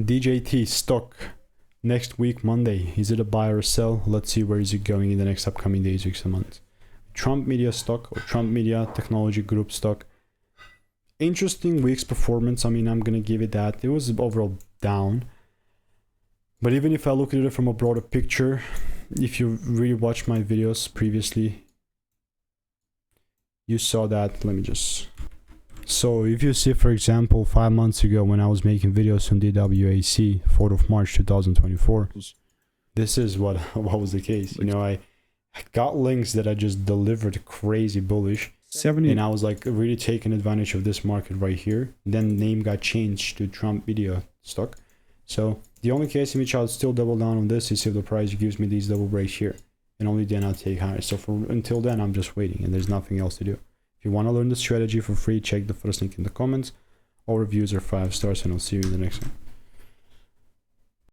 DJT Stock. Next week, Monday. Is it a buy or sell? Let's see where is it going in the next upcoming days, weeks, and months. Trump Media Stock or Trump Media Technology Group Stock. Interesting week's performance. I mean, I'm going to give it that. It was overall down. But even if I look at it from a broader picture, if you really watched my videos previously, you saw that. Let me just... So if you see, for example, 5 months ago when I was making videos on DWAC, 4th of March 2024, this is what was the case. You know, I got links that I just delivered crazy bullish. 70. And I was like really taking advantage of this market right here. Then name got changed to Trump Media Stock. So the only case in which I'll still double down on this is if the price gives me these double breaks here. And only then I'll take higher. So until then, I'm just waiting and there's nothing else to do. If you want to learn the strategy for free, check the first link in the comments. All reviews are 5 stars and I'll see you in the next one.